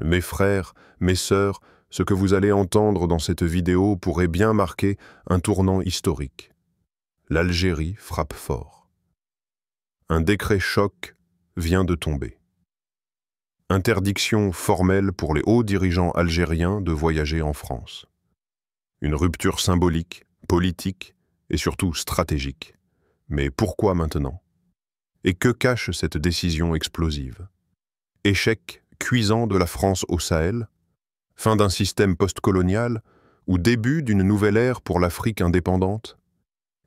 Mes frères, mes sœurs, ce que vous allez entendre dans cette vidéo pourrait bien marquer un tournant historique. L'Algérie frappe fort. Un décret choc vient de tomber. Interdiction formelle pour les hauts dirigeants algériens de voyager en France. Une rupture symbolique, politique et surtout stratégique. Mais pourquoi maintenant? Et que cache cette décision explosive? Échec cuisant de la France au Sahel? Fin d'un système postcolonial? Ou début d'une nouvelle ère pour l'Afrique indépendante?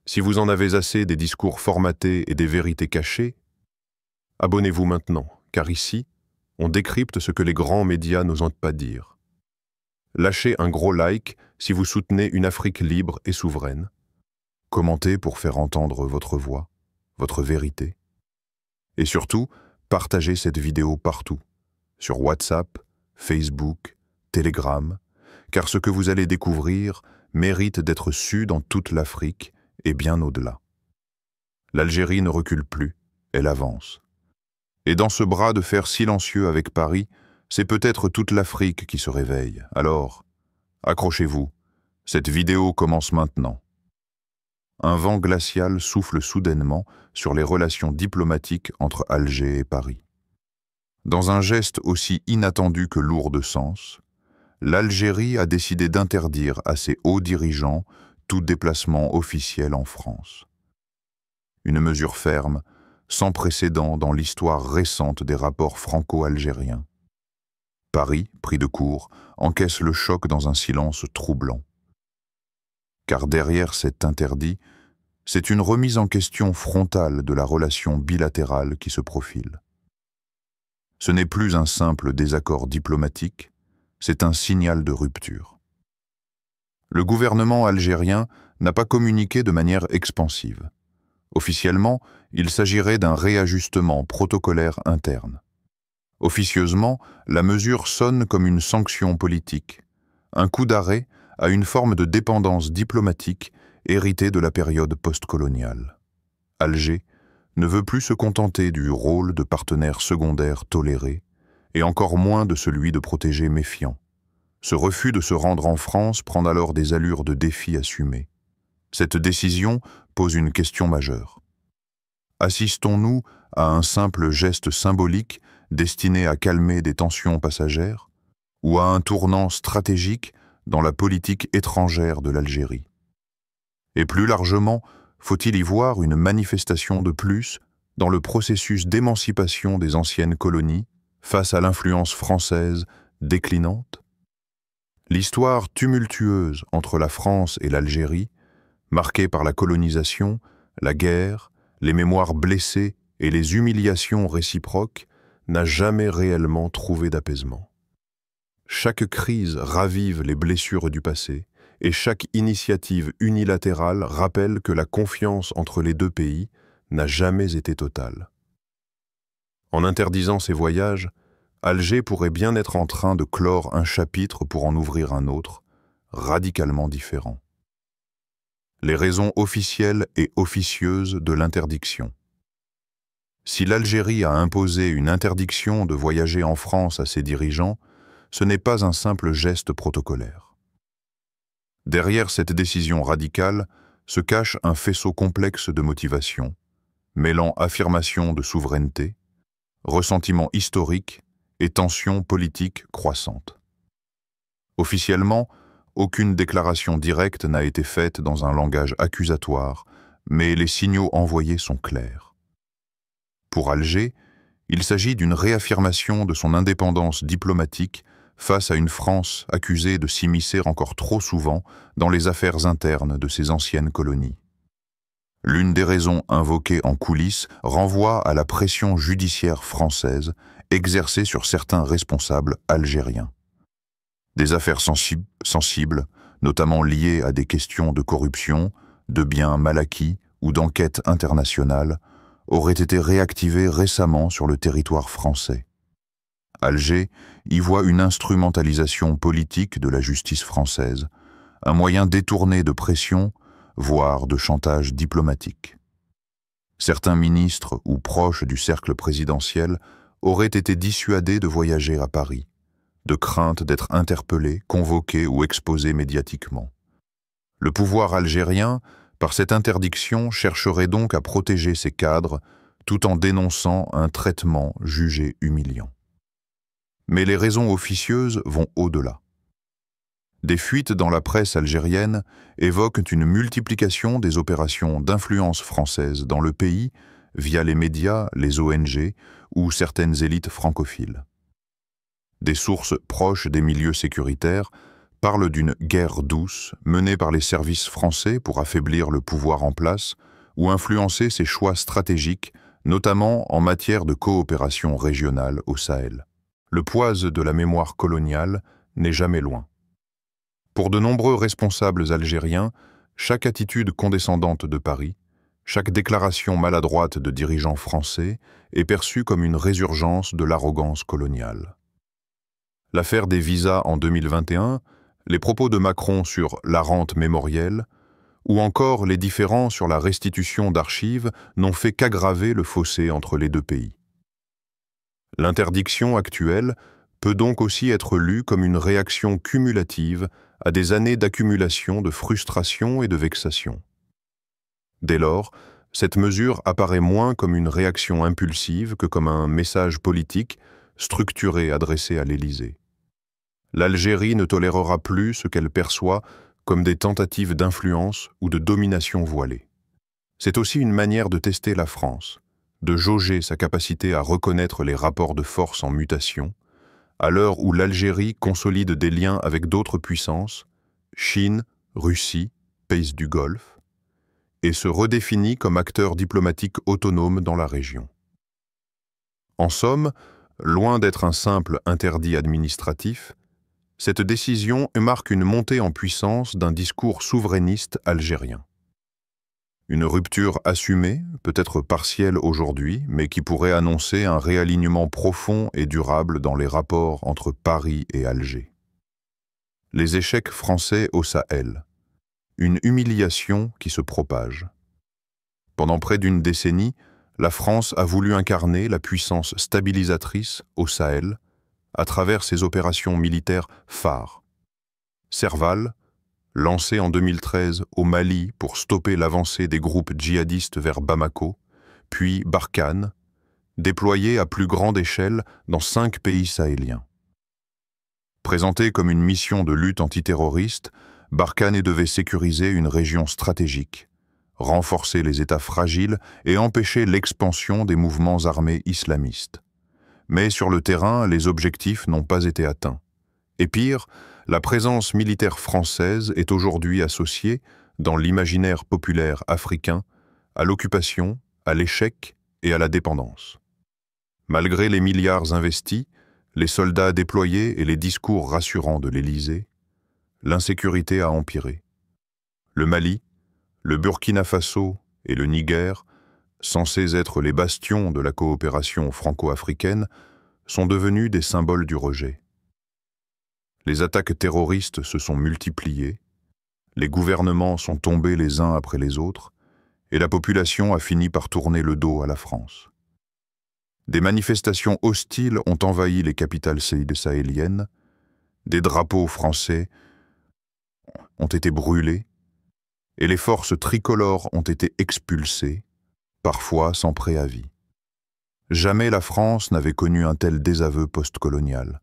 Si vous en avez assez des discours formatés et des vérités cachées, abonnez-vous maintenant, car ici, on décrypte ce que les grands médias n'osent pas dire. Lâchez un gros like si vous soutenez une Afrique libre et souveraine. Commentez pour faire entendre votre voix, votre vérité. Et surtout, partagez cette vidéo partout, sur WhatsApp, Facebook, Telegram, car ce que vous allez découvrir mérite d'être su dans toute l'Afrique et bien au-delà. L'Algérie ne recule plus, elle avance. Et dans ce bras de fer silencieux avec Paris, c'est peut-être toute l'Afrique qui se réveille. Alors, accrochez-vous, cette vidéo commence maintenant. Un vent glacial souffle soudainement sur les relations diplomatiques entre Alger et Paris. Dans un geste aussi inattendu que lourd de sens, l'Algérie a décidé d'interdire à ses hauts dirigeants tout déplacement officiel en France. Une mesure ferme, sans précédent dans l'histoire récente des rapports franco-algériens. Paris, pris de court, encaisse le choc dans un silence troublant. Car derrière cet interdit, c'est une remise en question frontale de la relation bilatérale qui se profile. Ce n'est plus un simple désaccord diplomatique, c'est un signal de rupture. Le gouvernement algérien n'a pas communiqué de manière expansive. Officiellement, il s'agirait d'un réajustement protocolaire interne. Officieusement, la mesure sonne comme une sanction politique, un coup d'arrêt à une forme de dépendance diplomatique héritée de la période postcoloniale. Alger ne veut plus se contenter du rôle de partenaire secondaire toléré, et encore moins de celui de protégé méfiant. Ce refus de se rendre en France prend alors des allures de défi assumé. Cette décision pose une question majeure. Assistons-nous à un simple geste symbolique destiné à calmer des tensions passagères, ou à un tournant stratégique dans la politique étrangère de l'Algérie? Et plus largement, faut-il y voir une manifestation de plus dans le processus d'émancipation des anciennes colonies face à l'influence française déclinante? L'histoire tumultueuse entre la France et l'Algérie, marquée par la colonisation, la guerre, les mémoires blessées et les humiliations réciproques, n'a jamais réellement trouvé d'apaisement. Chaque crise ravive les blessures du passé et chaque initiative unilatérale rappelle que la confiance entre les deux pays n'a jamais été totale. En interdisant ces voyages, Alger pourrait bien être en train de clore un chapitre pour en ouvrir un autre, radicalement différent. Les raisons officielles et officieuses de l'interdiction. Si l'Algérie a imposé une interdiction de voyager en France à ses dirigeants, ce n'est pas un simple geste protocolaire. Derrière cette décision radicale se cache un faisceau complexe de motivations, mêlant affirmation de souveraineté, ressentiment historique et tensions politiques croissantes. Officiellement, aucune déclaration directe n'a été faite dans un langage accusatoire, mais les signaux envoyés sont clairs. Pour Alger, il s'agit d'une réaffirmation de son indépendance diplomatique face à une France accusée de s'immiscer encore trop souvent dans les affaires internes de ses anciennes colonies. L'une des raisons invoquées en coulisses renvoie à la pression judiciaire française exercée sur certains responsables algériens. Des affaires sensibles, notamment liées à des questions de corruption, de biens mal acquis ou d'enquêtes internationales, auraient été réactivées récemment sur le territoire français. Alger y voit une instrumentalisation politique de la justice française, un moyen détourné de pression, voire de chantage diplomatique. Certains ministres ou proches du cercle présidentiel auraient été dissuadés de voyager à Paris, de crainte d'être interpellé, convoqué ou exposé médiatiquement. Le pouvoir algérien, par cette interdiction, chercherait donc à protéger ses cadres tout en dénonçant un traitement jugé humiliant. Mais les raisons officieuses vont au-delà. Des fuites dans la presse algérienne évoquent une multiplication des opérations d'influence française dans le pays via les médias, les ONG ou certaines élites francophiles. Des sources proches des milieux sécuritaires parlent d'une guerre douce menée par les services français pour affaiblir le pouvoir en place ou influencer ses choix stratégiques, notamment en matière de coopération régionale au Sahel. Le poids de la mémoire coloniale n'est jamais loin. Pour de nombreux responsables algériens, chaque attitude condescendante de Paris, chaque déclaration maladroite de dirigeants français est perçue comme une résurgence de l'arrogance coloniale. L'affaire des visas en 2021, les propos de Macron sur la rente mémorielle, ou encore les différends sur la restitution d'archives n'ont fait qu'aggraver le fossé entre les deux pays. L'interdiction actuelle peut donc aussi être lue comme une réaction cumulative à des années d'accumulation de frustration et de vexation. Dès lors, cette mesure apparaît moins comme une réaction impulsive que comme un message politique structuré adressé à l'Élysée. L'Algérie ne tolérera plus ce qu'elle perçoit comme des tentatives d'influence ou de domination voilée. C'est aussi une manière de tester la France, de jauger sa capacité à reconnaître les rapports de force en mutation, à l'heure où l'Algérie consolide des liens avec d'autres puissances, Chine, Russie, pays du Golfe, et se redéfinit comme acteur diplomatique autonome dans la région. En somme, loin d'être un simple interdit administratif, cette décision marque une montée en puissance d'un discours souverainiste algérien. Une rupture assumée, peut-être partielle aujourd'hui, mais qui pourrait annoncer un réalignement profond et durable dans les rapports entre Paris et Alger. Les échecs français au Sahel. Une humiliation qui se propage. Pendant près d'une décennie, la France a voulu incarner la puissance stabilisatrice au Sahel à travers ses opérations militaires phares. Serval, lancé en 2013 au Mali pour stopper l'avancée des groupes djihadistes vers Bamako, puis Barkhane, déployé à plus grande échelle dans 5 pays sahéliens. Présenté comme une mission de lutte antiterroriste, Barkhane devait sécuriser une région stratégique, renforcer les États fragiles et empêcher l'expansion des mouvements armés islamistes. Mais sur le terrain, les objectifs n'ont pas été atteints. Et pire, la présence militaire française est aujourd'hui associée, dans l'imaginaire populaire africain, à l'occupation, à l'échec et à la dépendance. Malgré les milliards investis, les soldats déployés et les discours rassurants de l'Élysée, l'insécurité a empiré. Le Mali, le Burkina Faso et le Niger, censés être les bastions de la coopération franco-africaine, sont devenus des symboles du rejet. Les attaques terroristes se sont multipliées, les gouvernements sont tombés les uns après les autres, et la population a fini par tourner le dos à la France. Des manifestations hostiles ont envahi les capitales sahéliennes, des drapeaux français ont été brûlés, et les forces tricolores ont été expulsées, parfois sans préavis. Jamais la France n'avait connu un tel désaveu postcolonial.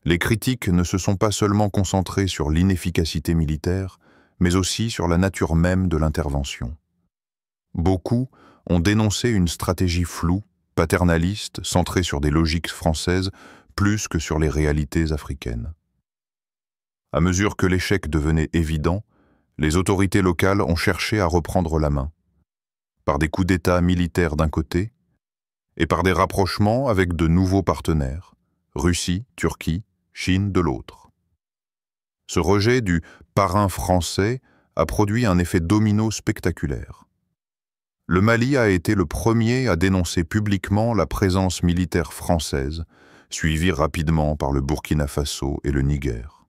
Les critiques ne se sont pas seulement concentrées sur l'inefficacité militaire, mais aussi sur la nature même de l'intervention. Beaucoup ont dénoncé une stratégie floue, paternaliste, centrée sur des logiques françaises plus que sur les réalités africaines. À mesure que l'échec devenait évident, les autorités locales ont cherché à reprendre la main, par des coups d'État militaires d'un côté, et par des rapprochements avec de nouveaux partenaires, Russie, Turquie, Chine de l'autre. Ce rejet du parrain français a produit un effet domino spectaculaire. Le Mali a été le premier à dénoncer publiquement la présence militaire française, suivie rapidement par le Burkina Faso et le Niger.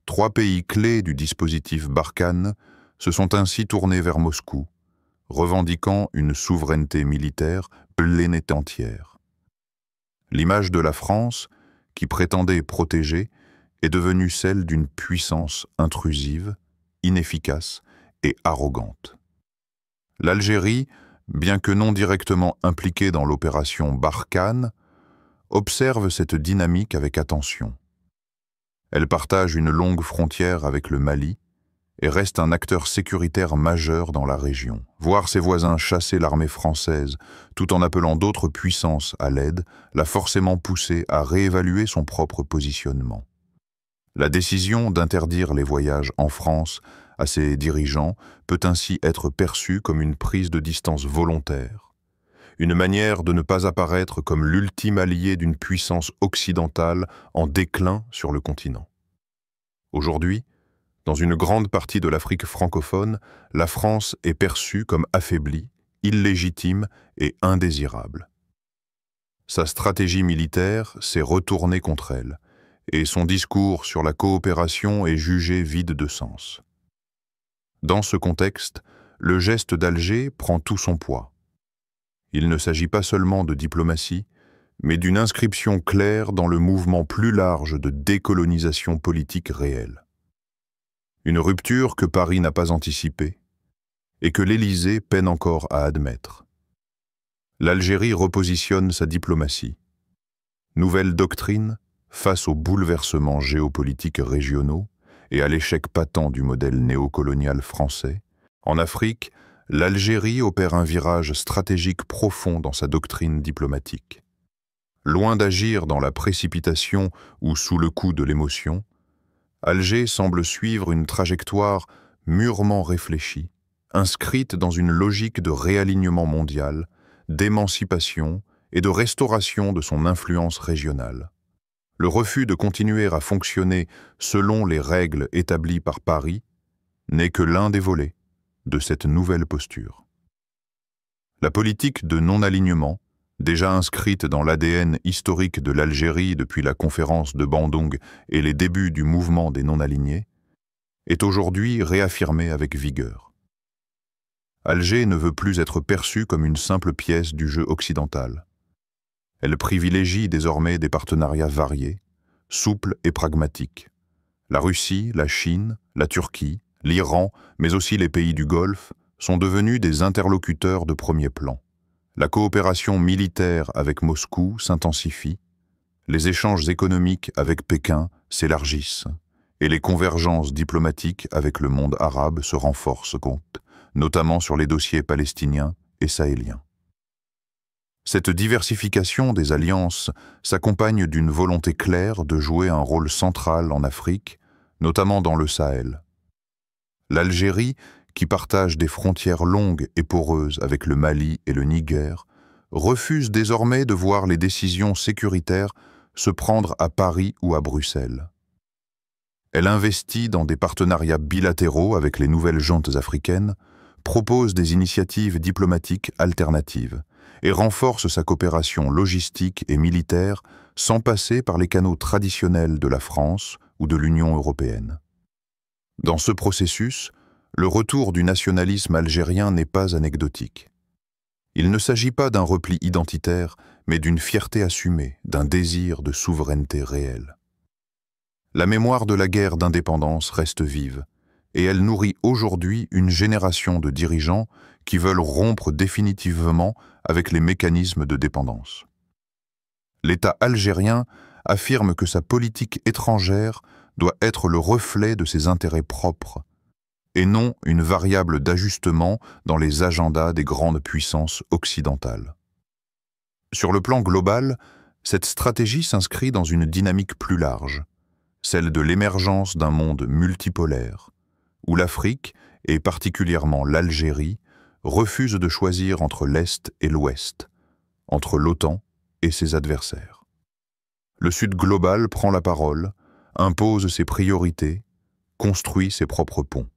3 pays clés du dispositif Barkhane se sont ainsi tournés vers Moscou, revendiquant une souveraineté militaire pleine et entière. L'image de la France, qui prétendait protéger, est devenue celle d'une puissance intrusive, inefficace et arrogante. L'Algérie, bien que non directement impliquée dans l'opération Barkhane, observe cette dynamique avec attention. Elle partage une longue frontière avec le Mali et reste un acteur sécuritaire majeur dans la région. Voir ses voisins chasser l'armée française tout en appelant d'autres puissances à l'aide l'a forcément poussé à réévaluer son propre positionnement. La décision d'interdire les voyages en France à ses dirigeants peut ainsi être perçue comme une prise de distance volontaire, une manière de ne pas apparaître comme l'ultime allié d'une puissance occidentale en déclin sur le continent. Aujourd'hui, dans une grande partie de l'Afrique francophone, la France est perçue comme affaiblie, illégitime et indésirable. Sa stratégie militaire s'est retournée contre elle, et son discours sur la coopération est jugé vide de sens. Dans ce contexte, le geste d'Alger prend tout son poids. Il ne s'agit pas seulement de diplomatie, mais d'une inscription claire dans le mouvement plus large de décolonisation politique réelle. Une rupture que Paris n'a pas anticipée et que l'Élysée peine encore à admettre. L'Algérie repositionne sa diplomatie. Nouvelle doctrine face aux bouleversements géopolitiques régionaux et à l'échec patent du modèle néocolonial français. En Afrique, l'Algérie opère un virage stratégique profond dans sa doctrine diplomatique. Loin d'agir dans la précipitation ou sous le coup de l'émotion, Alger semble suivre une trajectoire mûrement réfléchie, inscrite dans une logique de réalignement mondial, d'émancipation et de restauration de son influence régionale. Le refus de continuer à fonctionner selon les règles établies par Paris n'est que l'un des volets de cette nouvelle posture. La politique de non-alignement, déjà inscrite dans l'ADN historique de l'Algérie depuis la conférence de Bandung et les débuts du mouvement des non-alignés, est aujourd'hui réaffirmée avec vigueur. Alger ne veut plus être perçue comme une simple pièce du jeu occidental. Elle privilégie désormais des partenariats variés, souples et pragmatiques. La Russie, la Chine, la Turquie, l'Iran, mais aussi les pays du Golfe, sont devenus des interlocuteurs de premier plan. La coopération militaire avec Moscou s'intensifie, les échanges économiques avec Pékin s'élargissent, et les convergences diplomatiques avec le monde arabe se renforcent, notamment sur les dossiers palestiniens et sahéliens. Cette diversification des alliances s'accompagne d'une volonté claire de jouer un rôle central en Afrique, notamment dans le Sahel. L'Algérie, qui partage des frontières longues et poreuses avec le Mali et le Niger, refuse désormais de voir les décisions sécuritaires se prendre à Paris ou à Bruxelles. Elle investit dans des partenariats bilatéraux avec les nouvelles juntes africaines, propose des initiatives diplomatiques alternatives et renforce sa coopération logistique et militaire sans passer par les canaux traditionnels de la France ou de l'Union européenne. Dans ce processus, le retour du nationalisme algérien n'est pas anecdotique. Il ne s'agit pas d'un repli identitaire, mais d'une fierté assumée, d'un désir de souveraineté réelle. La mémoire de la guerre d'indépendance reste vive, et elle nourrit aujourd'hui une génération de dirigeants qui veulent rompre définitivement avec les mécanismes de dépendance. L'État algérien affirme que sa politique étrangère doit être le reflet de ses intérêts propres, et non une variable d'ajustement dans les agendas des grandes puissances occidentales. Sur le plan global, cette stratégie s'inscrit dans une dynamique plus large, celle de l'émergence d'un monde multipolaire, où l'Afrique, et particulièrement l'Algérie, refuse de choisir entre l'Est et l'Ouest, entre l'OTAN et ses adversaires. Le Sud global prend la parole, impose ses priorités, construit ses propres ponts.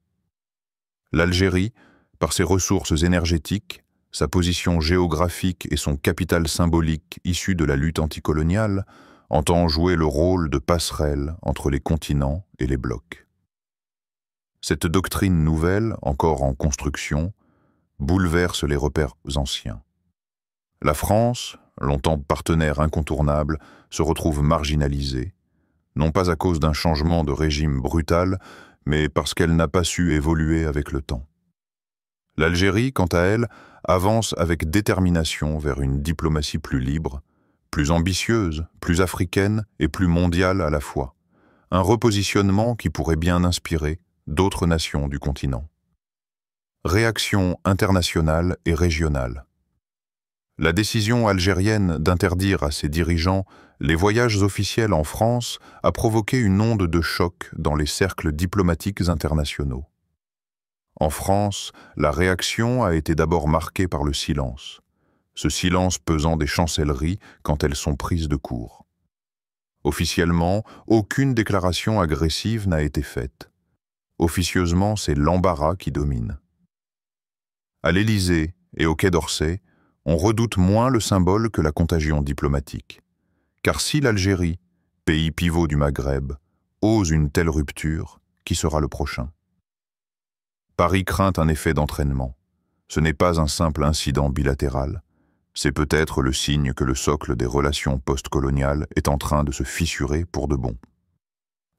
L'Algérie, par ses ressources énergétiques, sa position géographique et son capital symbolique issu de la lutte anticoloniale, entend jouer le rôle de passerelle entre les continents et les blocs. Cette doctrine nouvelle, encore en construction, bouleverse les repères anciens. La France, longtemps partenaire incontournable, se retrouve marginalisée, non pas à cause d'un changement de régime brutal, mais parce qu'elle n'a pas su évoluer avec le temps. L'Algérie, quant à elle, avance avec détermination vers une diplomatie plus libre, plus ambitieuse, plus africaine et plus mondiale à la fois. Un repositionnement qui pourrait bien inspirer d'autres nations du continent. Réaction internationale et régionale. La décision algérienne d'interdire à ses dirigeants les voyages officiels en France a provoqué une onde de choc dans les cercles diplomatiques internationaux. En France, la réaction a été d'abord marquée par le silence, ce silence pesant des chancelleries quand elles sont prises de court. Officiellement, aucune déclaration agressive n'a été faite. Officieusement, c'est l'embarras qui domine. À l'Élysée et au Quai d'Orsay, on redoute moins le symbole que la contagion diplomatique. Car si l'Algérie, pays pivot du Maghreb, ose une telle rupture, qui sera le prochain? Paris craint un effet d'entraînement. Ce n'est pas un simple incident bilatéral. C'est peut-être le signe que le socle des relations postcoloniales est en train de se fissurer pour de bon.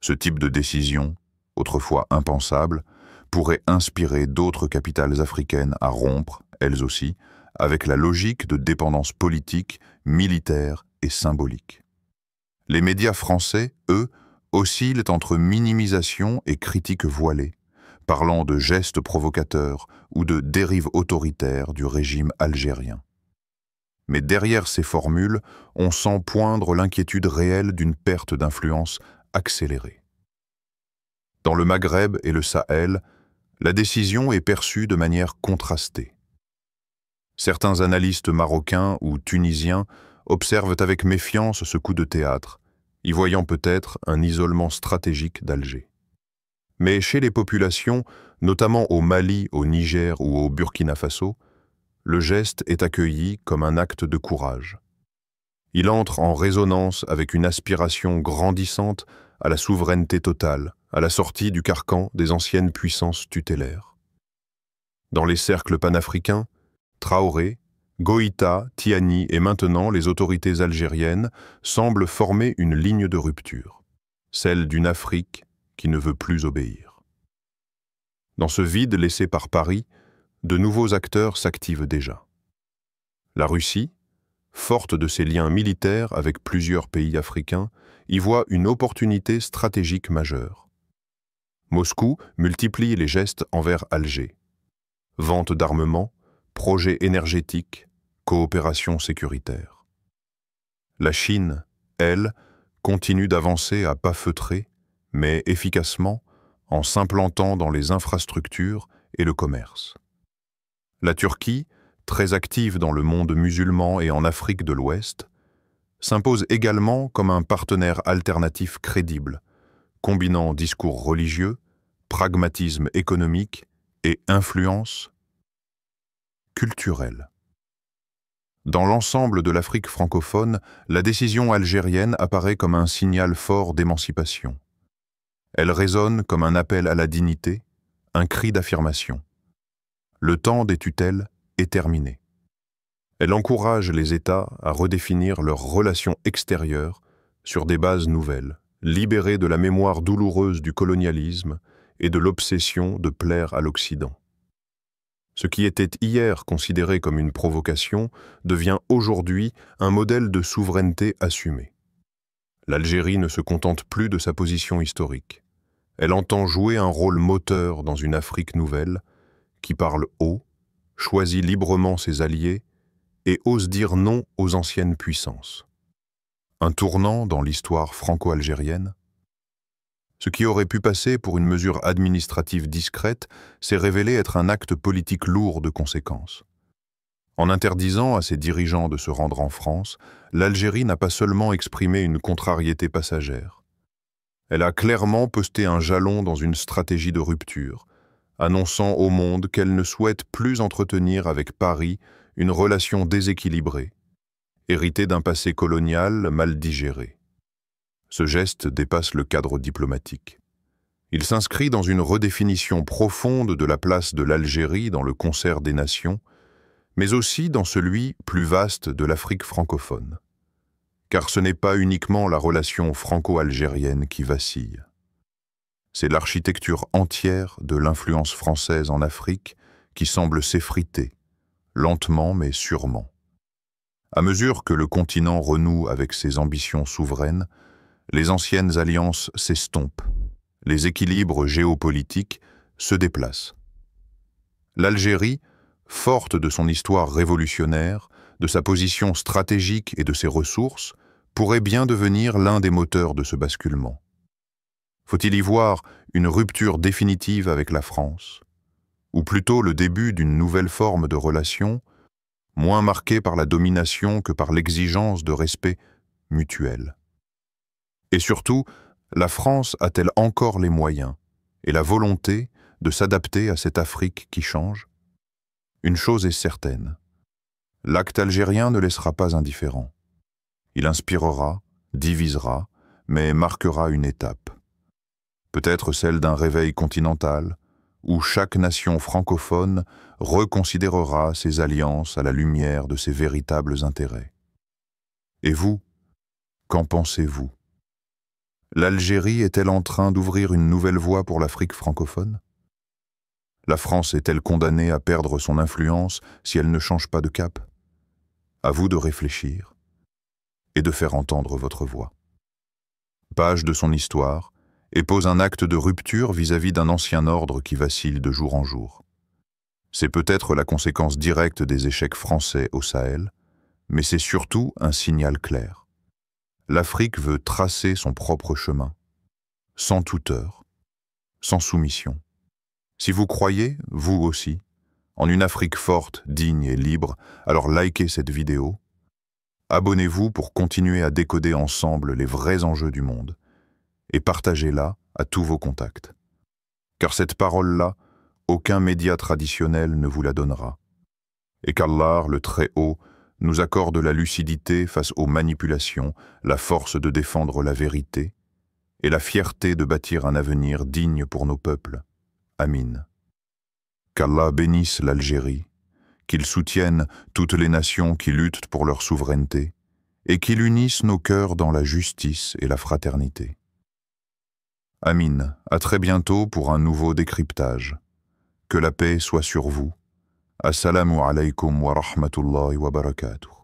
Ce type de décision, autrefois impensable, pourrait inspirer d'autres capitales africaines à rompre, elles aussi, avec la logique de dépendance politique, militaire et symbolique. Les médias français, eux, oscillent entre minimisation et critique voilée, parlant de gestes provocateurs ou de dérives autoritaires du régime algérien. Mais derrière ces formules, on sent poindre l'inquiétude réelle d'une perte d'influence accélérée. Dans le Maghreb et le Sahel, la décision est perçue de manière contrastée. Certains analystes marocains ou tunisiens observent avec méfiance ce coup de théâtre, y voyant peut-être un isolement stratégique d'Alger. Mais chez les populations, notamment au Mali, au Niger ou au Burkina Faso, le geste est accueilli comme un acte de courage. Il entre en résonance avec une aspiration grandissante à la souveraineté totale, à la sortie du carcan des anciennes puissances tutélaires. Dans les cercles panafricains, Traoré, Goïta, Tiani et maintenant les autorités algériennes semblent former une ligne de rupture, celle d'une Afrique qui ne veut plus obéir. Dans ce vide laissé par Paris, de nouveaux acteurs s'activent déjà. La Russie, forte de ses liens militaires avec plusieurs pays africains, y voit une opportunité stratégique majeure. Moscou multiplie les gestes envers Alger. Vente d'armements, projets énergétiques, coopération sécuritaire. La Chine, elle, continue d'avancer à pas feutrés, mais efficacement, en s'implantant dans les infrastructures et le commerce. La Turquie, très active dans le monde musulman et en Afrique de l'Ouest, s'impose également comme un partenaire alternatif crédible, combinant discours religieux, pragmatisme économique et influence culturelle. Dans l'ensemble de l'Afrique francophone, la décision algérienne apparaît comme un signal fort d'émancipation. Elle résonne comme un appel à la dignité, un cri d'affirmation. Le temps des tutelles est terminé. Elle encourage les États à redéfinir leurs relations extérieures sur des bases nouvelles, libérées de la mémoire douloureuse du colonialisme et de l'obsession de plaire à l'Occident. Ce qui était hier considéré comme une provocation devient aujourd'hui un modèle de souveraineté assumée. L'Algérie ne se contente plus de sa position historique. Elle entend jouer un rôle moteur dans une Afrique nouvelle qui parle haut, choisit librement ses alliés et ose dire non aux anciennes puissances. Un tournant dans l'histoire franco-algérienne. Ce qui aurait pu passer pour une mesure administrative discrète s'est révélé être un acte politique lourd de conséquences. En interdisant à ses dirigeants de se rendre en France, l'Algérie n'a pas seulement exprimé une contrariété passagère. Elle a clairement posté un jalon dans une stratégie de rupture, annonçant au monde qu'elle ne souhaite plus entretenir avec Paris une relation déséquilibrée, héritée d'un passé colonial mal digéré. Ce geste dépasse le cadre diplomatique. Il s'inscrit dans une redéfinition profonde de la place de l'Algérie dans le concert des nations mais aussi dans celui plus vaste de l'Afrique francophone. Car ce n'est pas uniquement la relation franco-algérienne qui vacille. C'est l'architecture entière de l'influence française en Afrique qui semble s'effriter, lentement mais sûrement. À mesure que le continent renoue avec ses ambitions souveraines, les anciennes alliances s'estompent, les équilibres géopolitiques se déplacent. L'Algérie, forte de son histoire révolutionnaire, de sa position stratégique et de ses ressources, pourrait bien devenir l'un des moteurs de ce basculement. Faut-il y voir une rupture définitive avec la France, ou plutôt le début d'une nouvelle forme de relation, moins marquée par la domination que par l'exigence de respect mutuel? Et surtout, la France a-t-elle encore les moyens et la volonté de s'adapter à cette Afrique qui change? Une chose est certaine, l'acte algérien ne laissera pas indifférent. Il inspirera, divisera, mais marquera une étape. Peut-être celle d'un réveil continental, où chaque nation francophone reconsidérera ses alliances à la lumière de ses véritables intérêts. Et vous, qu'en pensez-vous? L'Algérie est-elle en train d'ouvrir une nouvelle voie pour l'Afrique francophone? La France est-elle condamnée à perdre son influence si elle ne change pas de cap? À vous de réfléchir et de faire entendre votre voix. Page de son histoire, et pose un acte de rupture vis-à-vis d'un ancien ordre qui vacille de jour en jour. C'est peut-être la conséquence directe des échecs français au Sahel, mais c'est surtout un signal clair. L'Afrique veut tracer son propre chemin, sans tuteur, sans soumission. Si vous croyez, vous aussi, en une Afrique forte, digne et libre, alors likez cette vidéo. Abonnez-vous pour continuer à décoder ensemble les vrais enjeux du monde et partagez-la à tous vos contacts. Car cette parole-là, aucun média traditionnel ne vous la donnera. Et qu'Allah, le Très-Haut, nous accorde la lucidité face aux manipulations, la force de défendre la vérité et la fierté de bâtir un avenir digne pour nos peuples. Amin. Qu'Allah bénisse l'Algérie, qu'il soutienne toutes les nations qui luttent pour leur souveraineté et qu'il unisse nos cœurs dans la justice et la fraternité. Amin, à très bientôt pour un nouveau décryptage. Que la paix soit sur vous. Assalamu alaikum wa rahmatullahi wa barakatuh.